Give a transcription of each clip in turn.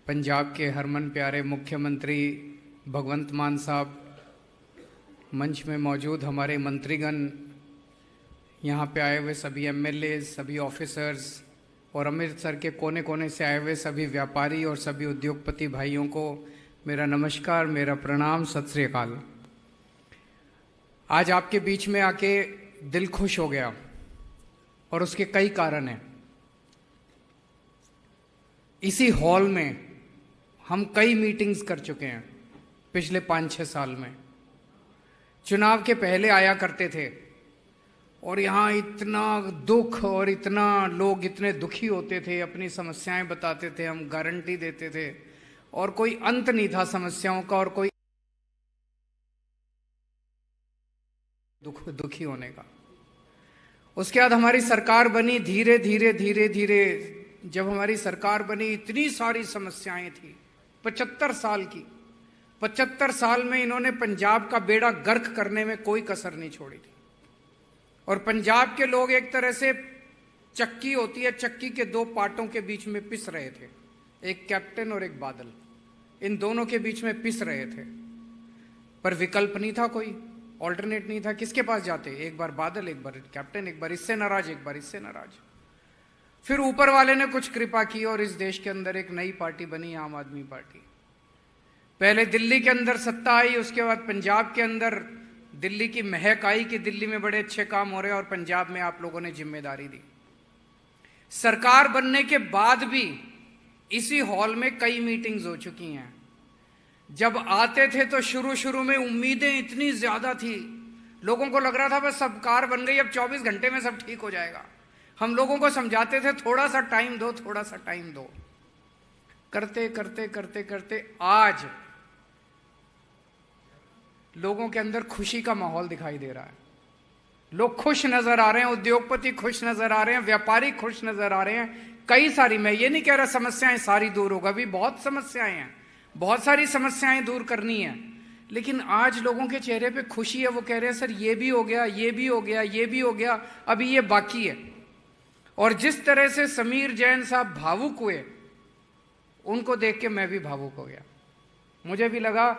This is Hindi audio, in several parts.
पंजाब के हरमन प्यारे मुख्यमंत्री भगवंत मान साहब, मंच में मौजूद हमारे मंत्रीगण, यहाँ पे आए हुए सभी एमएलए, सभी ऑफिसर्स और अमृतसर के कोने कोने से आए हुए सभी व्यापारी और सभी उद्योगपति भाइयों को मेरा नमस्कार, मेरा प्रणाम, सत श्री अकाल। आज आपके बीच में आके दिल खुश हो गया और उसके कई कारण हैं। इसी हॉल में हम कई मीटिंग्स कर चुके हैं पिछले 5-6 साल में। चुनाव के पहले आया करते थे और यहाँ इतना दुख और इतना लोग इतने दुखी होते थे, अपनी समस्याएं बताते थे, हम गारंटी देते थे और कोई अंत नहीं था समस्याओं का और कोई दुखी होने का। उसके बाद हमारी सरकार बनी, धीरे धीरे जब हमारी सरकार बनी इतनी सारी समस्याएं थी। 75 साल की 75 साल में इन्होंने पंजाब का बेड़ा गर्क करने में कोई कसर नहीं छोड़ी थी। और पंजाब के लोग एक तरह से चक्की होती है, चक्की के 2 पार्टों के बीच में पिस रहे थे, एक कैप्टन और एक बादल। इन दोनों के बीच में पिस रहे थे, पर विकल्प नहीं था, कोई ऑल्टरनेट नहीं था। किसके पास जाते? एक बार बादल, एक बार कैप्टन, एक बार इससे नाराज, एक बार इससे नाराज। फिर ऊपर वाले ने कुछ कृपा की और इस देश के अंदर एक नई पार्टी बनी, आम आदमी पार्टी। पहले दिल्ली के अंदर सत्ता आई, उसके बाद पंजाब के अंदर दिल्ली की महक आई कि दिल्ली में बड़े अच्छे काम हो रहे हैं और पंजाब में आप लोगों ने जिम्मेदारी दी। सरकार बनने के बाद भी इसी हॉल में कई मीटिंग्स हो चुकी हैं। जब आते थे तो शुरू में उम्मीदें इतनी ज्यादा थी, लोगों को लग रहा था बस सरकार बन गई, अब 24 घंटे में सब ठीक हो जाएगा। हम लोगों को समझाते थे थोड़ा सा टाइम दो, थोड़ा सा टाइम दो। करते आज लोगों के अंदर खुशी का माहौल दिखाई दे रहा है। लोग खुश नजर आ रहे हैं, उद्योगपति खुश नजर आ रहे हैं, व्यापारी खुश नजर आ रहे हैं। कई सारी, मैं ये नहीं कह रहा समस्याएं सारी दूर होगा, अभी बहुत समस्याएं हैं, बहुत सारी समस्याएं दूर करनी है, लेकिन आज लोगों के चेहरे पे खुशी है। वो कह रहे हैं सर ये भी हो गया, ये भी हो गया, ये भी हो गया, अभी ये बाकी है। और जिस तरह से समीर जैन साहब भावुक हुए, उनको देख के मैं भी भावुक हो गया। मुझे भी लगा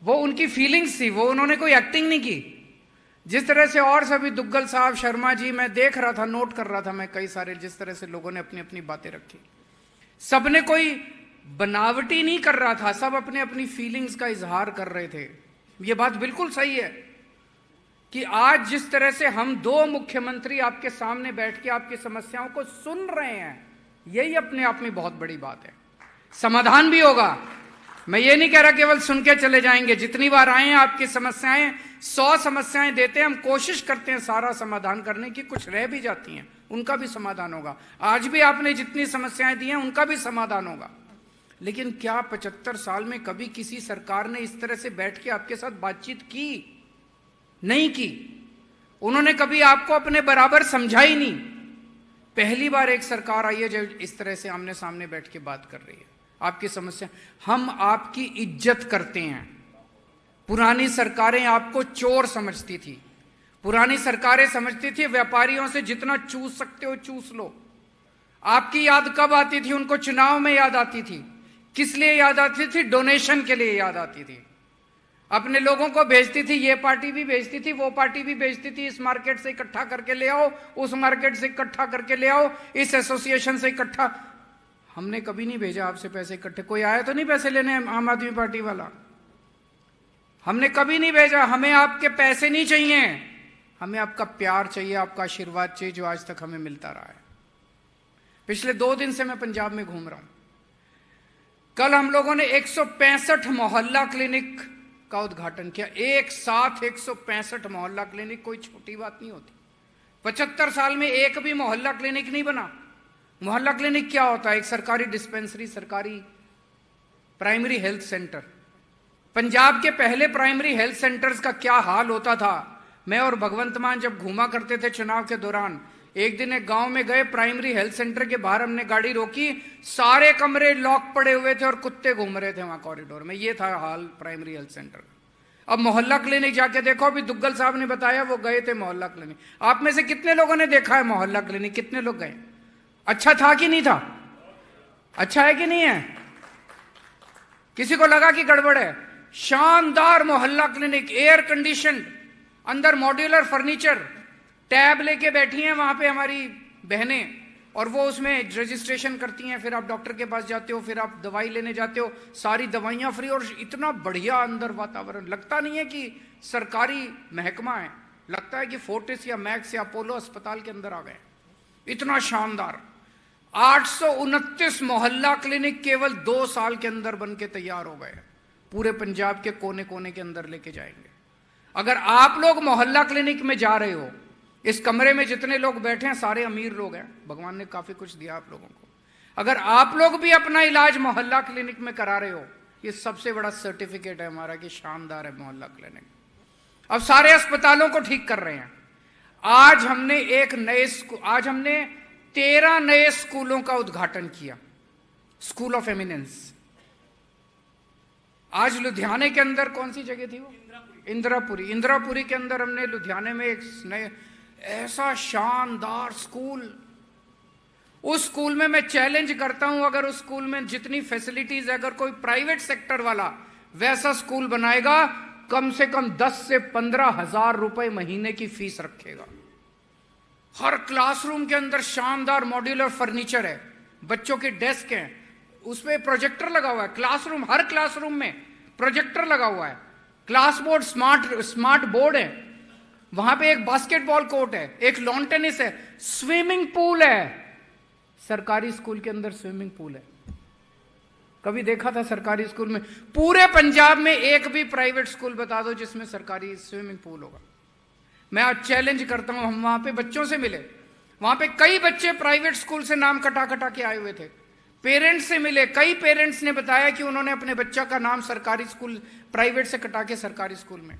वो उनकी फीलिंग्स थी, वो उन्होंने कोई एक्टिंग नहीं की। जिस तरह से और सभी दुग्गल साहब, शर्मा जी, मैं देख रहा था, नोट कर रहा था मैं कई सारे, जिस तरह से लोगों ने अपनी अपनी बातें रखी, सबने कोई बनावटी नहीं कर रहा था, सब अपने अपनी फीलिंग्स का इजहार कर रहे थे। ये बात बिल्कुल सही है कि आज जिस तरह से हम 2 मुख्यमंत्री आपके सामने बैठ के आपकी समस्याओं को सुन रहे हैं, यही अपने आप में बहुत बड़ी बात है। समाधान भी होगा, मैं ये नहीं कह रहा केवल सुन के चले जाएंगे। जितनी बार आए हैं आपकी समस्याएं, 100 समस्याएं देते हैं, हम कोशिश करते हैं सारा समाधान करने की, कुछ रह भी जाती हैं उनका भी समाधान होगा। आज भी आपने जितनी समस्याएं दी हैं उनका भी समाधान होगा। लेकिन क्या 75 साल में कभी किसी सरकार ने इस तरह से बैठ के आपके साथ बातचीत की? नहीं की। उन्होंने कभी आपको अपने बराबर समझा ही नहीं। पहली बार एक सरकार आई है जो इस तरह से आमने सामने बैठ के बात कर रही है आपकी समस्या। हम आपकी इज्जत करते हैं। पुरानी सरकारें आपको चोर समझती थी, पुरानी सरकारें समझती थी व्यापारियों से जितना चूस सकते हो चूस लो। आपकी याद कब आती थी? उनको चुनाव में याद आती थी। किस लिए याद आती थी? डोनेशन के लिए याद आती थी। अपने लोगों को भेजती थी, ये पार्टी भी भेजती थी, वो पार्टी भी भेजती थी, इस मार्केट से इकट्ठा करके ले आओ, उस मार्केट से इकट्ठा करके ले आओ, इस एसोसिएशन से इकट्ठा। हमने कभी नहीं भेजा आपसे पैसे इकट्ठे। कोई आया तो नहीं पैसे लेने आम आदमी पार्टी वाला? हमने कभी नहीं भेजा। हमें आपके पैसे नहीं चाहिए, हमें आपका प्यार चाहिए, आपका आशीर्वाद चाहिए, जो आज तक हमें मिलता रहा है। पिछले 2 दिन से मैं पंजाब में घूम रहा हूं। कल हम लोगों ने 165 मोहल्ला क्लिनिक का उद्घाटन किया। एक साथ 165 मोहल्ला क्लिनिक कोई छोटी बात नहीं होती। 75 साल में एक भी मोहल्ला क्लिनिक नहीं बना। मोहल्ला क्लिनिक क्या होता है? एक सरकारी डिस्पेंसरी, सरकारी प्राइमरी हेल्थ सेंटर। पंजाब के पहले प्राइमरी हेल्थ सेंटर्स का क्या हाल होता था। मैं और भगवंत मान जब घूमा करते थे चुनाव के दौरान, एक दिन एक गांव में गए, प्राइमरी हेल्थ सेंटर के बाहर हमने गाड़ी रोकी, सारे कमरे लॉक पड़े हुए थे और कुत्ते घूम रहे थे वहां कॉरिडोर में। ये था हाल प्राइमरी हेल्थ सेंटर का। अब मोहल्ला क्लिनिक जाके देखो, अभी दुग्गल साहब ने बताया वो गए थे मोहल्ला क्लिनिक। आप में से कितने लोगों ने देखा है मोहल्ला क्लिनिक? कितने लोग गए? अच्छा था कि नहीं था? अच्छा है कि नहीं है? किसी को लगा कि गड़बड़ है? शानदार मोहल्ला क्लिनिक, एयर कंडीशन, अंदर मॉड्यूलर फर्नीचर, टैब लेके बैठी हैं वहां पे हमारी बहनें, और वो उसमें रजिस्ट्रेशन करती हैं, फिर आप डॉक्टर के पास जाते हो, फिर आप दवाई लेने जाते हो, सारी दवाइयां फ्री, और इतना बढ़िया अंदर वातावरण, लगता नहीं है कि सरकारी महकमा है, लगता है कि फोर्टिस या मैक्स या अपोलो अस्पताल के अंदर आ गए। इतना शानदार 829 मोहल्ला क्लिनिक केवल 2 साल के अंदर बन के तैयार हो गए, पूरे पंजाब के कोने कोने के अंदर लेके जाएंगे। अगर आप लोग मोहल्ला क्लिनिक में जा रहे हो, इस कमरे में जितने लोग बैठे हैं सारे अमीर लोग हैं, भगवान ने काफी कुछ दिया आप लोगों को। अगर आप लोग भी अपना इलाज मोहल्ला क्लिनिक में करा रहे हो, ये सबसे बड़ा सर्टिफिकेट है हमारा कि शानदार है मोहल्ला क्लिनिक। अब सारे अस्पतालों को ठीक कर रहे हैं। आज हमने 13 नए स्कूलों का उद्घाटन किया, स्कूल ऑफ एमिनेंस। आज लुधियाने के अंदर कौन सी जगह थी वो? इंदिरापुरी के अंदर हमने लुधियाने में एक नए ऐसा शानदार स्कूल, उस स्कूल में मैं चैलेंज करता हूं, अगर उस स्कूल में जितनी फैसिलिटीज, अगर कोई प्राइवेट सेक्टर वाला वैसा स्कूल बनाएगा, कम से कम 10 से 15 हजार रुपए महीने की फीस रखेगा। हर क्लासरूम के अंदर शानदार मॉड्यूलर फर्नीचर है, बच्चों के डेस्क हैं, उसमें प्रोजेक्टर लगा हुआ है, क्लासरूम, हर क्लासरूम में प्रोजेक्टर लगा हुआ है, क्लास बोर्ड स्मार्ट बोर्ड है, वहां पे एक बास्केटबॉल कोर्ट है, एक लॉन टेनिस है, स्विमिंग पूल है। सरकारी स्कूल के अंदर स्विमिंग पूल है? कभी देखा था सरकारी स्कूल में? पूरे पंजाब में एक भी प्राइवेट स्कूल बता दो जिसमें सरकारी स्विमिंग पूल होगा। मैं आज चैलेंज करता हूं, हम वहां पे बच्चों से मिले, वहां पे कई बच्चे प्राइवेट स्कूल से नाम कटा कटा के आए हुए थे, पेरेंट्स से मिले, कई पेरेंट्स ने बताया कि उन्होंने अपने बच्चा का नाम सरकारी स्कूल प्राइवेट से कटा के सरकारी स्कूल में।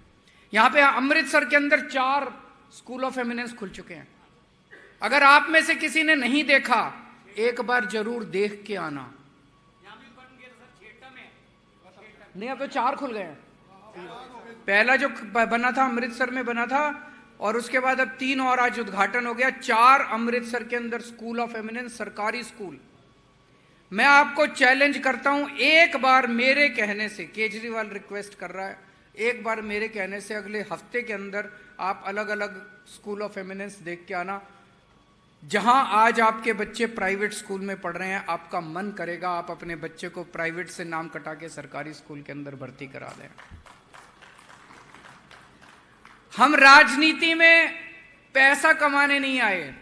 यहां पे अमृतसर के अंदर 4 स्कूल ऑफ एमिनेंस खुल चुके हैं। अगर आप में से किसी ने नहीं देखा, एक बार जरूर देख के आना। नहीं, अब तो 4 खुल गए हैं। पहला जो बना था अमृतसर में बना था, और उसके बाद अब 3 और आज उद्घाटन हो गया। 4 अमृतसर के अंदर स्कूल ऑफ एमिनेंस, सरकारी स्कूल। मैं आपको चैलेंज करता हूं, एक बार मेरे कहने से, केजरीवाल रिक्वेस्ट कर रहा है, एक बार मेरे कहने से अगले हफ्ते के अंदर आप अलग अलग स्कूल ऑफ एमिनेंस देख के आना। जहां आज आपके बच्चे प्राइवेट स्कूल में पढ़ रहे हैं, आपका मन करेगा आप अपने बच्चे को प्राइवेट से नाम कटा के सरकारी स्कूल के अंदर भर्ती करा दें। हम राजनीति में पैसा कमाने नहीं आए,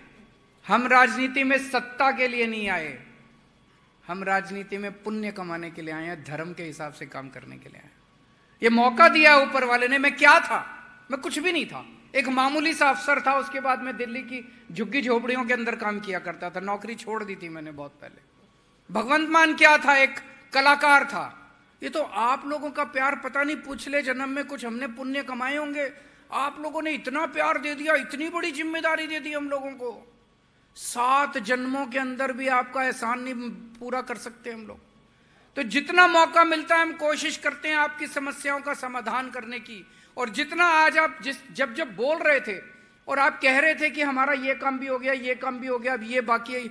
हम राजनीति में सत्ता के लिए नहीं आए, हम राजनीति में पुण्य कमाने के लिए आए हैं, धर्म के हिसाब से काम करने के लिए आए। ये मौका दिया ऊपर वाले ने। मैं क्या था? मैं कुछ भी नहीं था, एक मामूली सा अफसर था। उसके बाद मैं दिल्ली की झुग्गी झोपड़ियों के अंदर काम किया करता था, नौकरी छोड़ दी थी मैंने बहुत पहले। भगवंत मान क्या था? एक कलाकार था। ये तो आप लोगों का प्यार, पता नहीं पिछले जन्म में कुछ हमने पुण्य कमाए होंगे, आप लोगों ने इतना प्यार दे दिया, इतनी बड़ी जिम्मेदारी दे दी हम लोगों को। 7 जन्मों के अंदर भी आपका एहसान नहीं पूरा कर सकते हम लोग। तो जितना मौका मिलता है हम कोशिश करते हैं आपकी समस्याओं का समाधान करने की। और जितना आज आप जब बोल रहे थे और आप कह रहे थे कि हमारा ये काम भी हो गया, ये काम भी हो गया, अब ये बाकी है,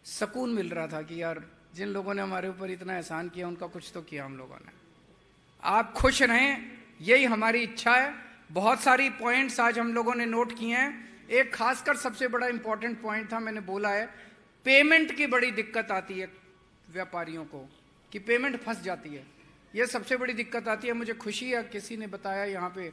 सुकून मिल रहा था कि यार जिन लोगों ने हमारे ऊपर इतना एहसान किया उनका कुछ तो किया हम लोगों ने। आप खुश रहें, यही हमारी इच्छा है। बहुत सारी पॉइंट्स आज हम लोगों ने नोट किए हैं। एक खासकर सबसे बड़ा इंपॉर्टेंट पॉइंट था, मैंने बोला है, पेमेंट की बड़ी दिक्कत आती है व्यापारियों को, कि पेमेंट फंस जाती है, ये सबसे बड़ी दिक्कत आती है। मुझे खुशी है, किसी ने बताया यहाँ पे,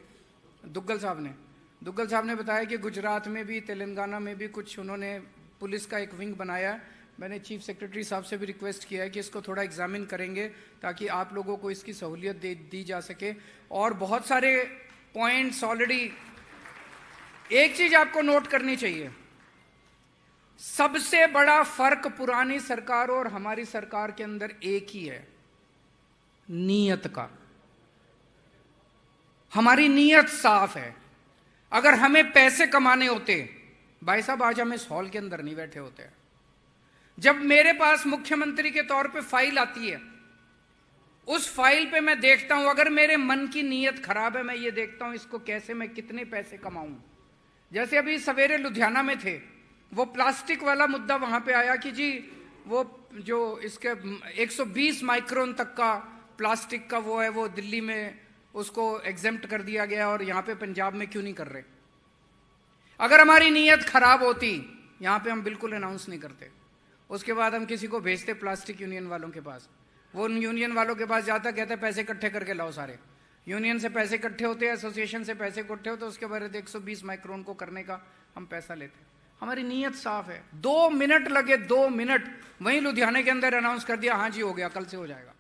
दुग्गल साहब ने बताया कि गुजरात में भी, तेलंगाना में भी कुछ उन्होंने पुलिस का एक विंग बनाया है। मैंने चीफ सेक्रेटरी साहब से भी रिक्वेस्ट किया है कि इसको थोड़ा एग्जामिन करेंगे ताकि आप लोगों को इसकी सहूलियत दी जा सके। और बहुत सारे पॉइंट्स ऑलरेडी, एक चीज आपको नोट करनी चाहिए, सबसे बड़ा फर्क पुरानी सरकार और हमारी सरकार के अंदर एक ही है, नीयत का। हमारी नीयत साफ है। अगर हमें पैसे कमाने होते, भाई साहब आज हम इस हॉल के अंदर नहीं बैठे होते। जब मेरे पास मुख्यमंत्री के तौर पे फाइल आती है, उस फाइल पे मैं देखता हूं, अगर मेरे मन की नीयत खराब है, मैं ये देखता हूं इसको कैसे मैं कितने पैसे कमाऊं। जैसे अभी सवेरे लुधियाना में थे, वो प्लास्टिक वाला मुद्दा वहां पे आया कि जी वो जो इसके 120 माइक्रोन तक का प्लास्टिक का वो है, वो दिल्ली में उसको एग्जेम्प्ट कर दिया गया और यहाँ पे पंजाब में क्यों नहीं कर रहे? अगर हमारी नीयत खराब होती, यहाँ पे हम बिल्कुल अनाउंस नहीं करते। उसके बाद हम किसी को भेजते प्लास्टिक यूनियन वालों के पास, वो यूनियन वालों के पास जाता, कहता है पैसे इकट्ठे करके लाओ सारे। यूनियन से पैसे इकट्ठे होते हैं, एसोसिएशन से पैसे इकट्ठे होते हैं, उसके बाद 120 माइक्रोन को करने का हम पैसा लेते हैं। हमारी नीयत साफ है। 2 मिनट लगे, 2 मिनट, वहीं लुधियाने के अंदर अनाउंस कर दिया, हाँ जी हो गया, कल से हो जाएगा।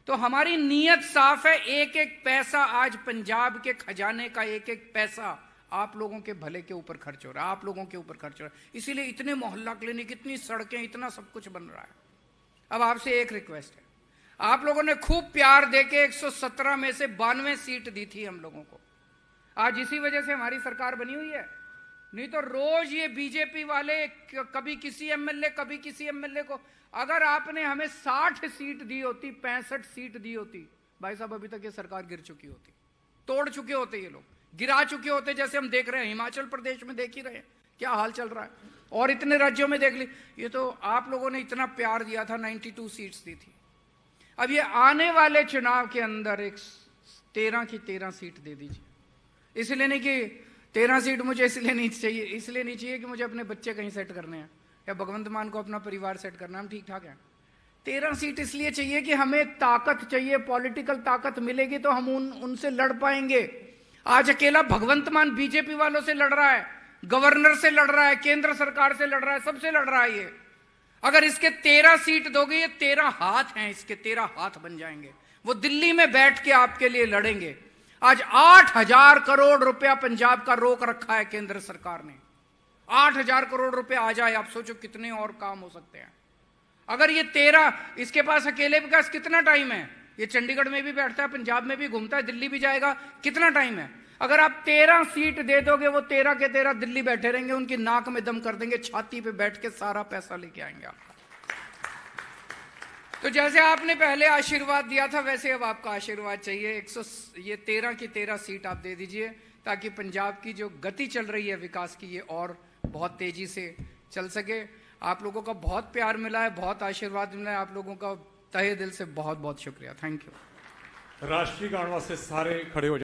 तो हमारी नीयत साफ है। एक एक पैसा आज पंजाब के खजाने का, एक एक पैसा आप लोगों के भले के ऊपर खर्च हो रहा है, आप लोगों के ऊपर खर्च हो रहा है। इसीलिए इतने मोहल्ला क्लिनिक, इतनी सड़कें, इतना सब कुछ बन रहा है। अब आपसे एक रिक्वेस्ट है, आप लोगों ने खूब प्यार देके 117 में से 92 सीट दी थी हम लोगों को। आज इसी वजह से हमारी सरकार बनी हुई है। नहीं तो रोज ये बीजेपी वाले कभी किसी एमएलए, कभी किसी एमएलए को, अगर आपने हमें 60 सीट दी होती, 65 सीट दी होती, भाई साहब अभी तक ये सरकार गिर चुकी होती, तोड़ चुके होते, ये लोग गिरा चुके होते। जैसे हम देख रहे हैं हिमाचल प्रदेश में, देख ही रहे हैं क्या हाल चल रहा है, और इतने राज्यों में देख ली। ये तो आप लोगों ने इतना प्यार दिया था, 92 सीट्स दी थी। अब ये आने वाले चुनाव के अंदर एक 13 की 13 सीट दे दीजिए। इसलिए नहीं कि 13 सीट मुझे इसलिए नहीं चाहिए, इसलिए नहीं चाहिए कि मुझे अपने बच्चे कहीं सेट करने हैं या भगवंत मान को अपना परिवार सेट करना, हम ठीक ठाक हैं। 13 सीट इसलिए चाहिए कि हमें ताकत चाहिए, पॉलिटिकल ताकत मिलेगी तो हम उनसे लड़ पाएंगे। आज अकेला भगवंत मान बीजेपी वालों से लड़ रहा है, गवर्नर से लड़ रहा है, केंद्र सरकार से लड़ रहा है, सबसे लड़ रहा है ये। अगर इसके 13 सीट दोगे, ये 13 हाथ हैं, इसके 13 हाथ बन जाएंगे। वो दिल्ली में बैठ के आपके लिए लड़ेंगे। आज 8,000 करोड़ रुपया पंजाब का रोक रखा है केंद्र सरकार ने। 8,000 करोड़ रुपया आ जाए, आप सोचो कितने और काम हो सकते हैं। अगर ये 13, इसके पास अकेले के पास कितना टाइम है? ये चंडीगढ़ में भी बैठता है, पंजाब में भी घूमता है, दिल्ली भी जाएगा, कितना टाइम है? अगर आप 13 सीट दे दोगे, वो 13 के 13 दिल्ली बैठे रहेंगे, उनकी नाक में दम कर देंगे, छाती पे बैठ के सारा पैसा लेके आएंगे आपका। तो जैसे आपने पहले आशीर्वाद दिया था, वैसे अब आपका आशीर्वाद चाहिए। 13 की 13 सीट आप दे दीजिए, ताकि पंजाब की जो गति चल रही है विकास की, ये और बहुत तेजी से चल सके। आप लोगों का बहुत प्यार मिला है, बहुत आशीर्वाद मिला है, आप लोगों का तहे दिल से बहुत बहुत शुक्रिया। Thank you. राष्ट्रीय गान वास्ते सारे खड़े हो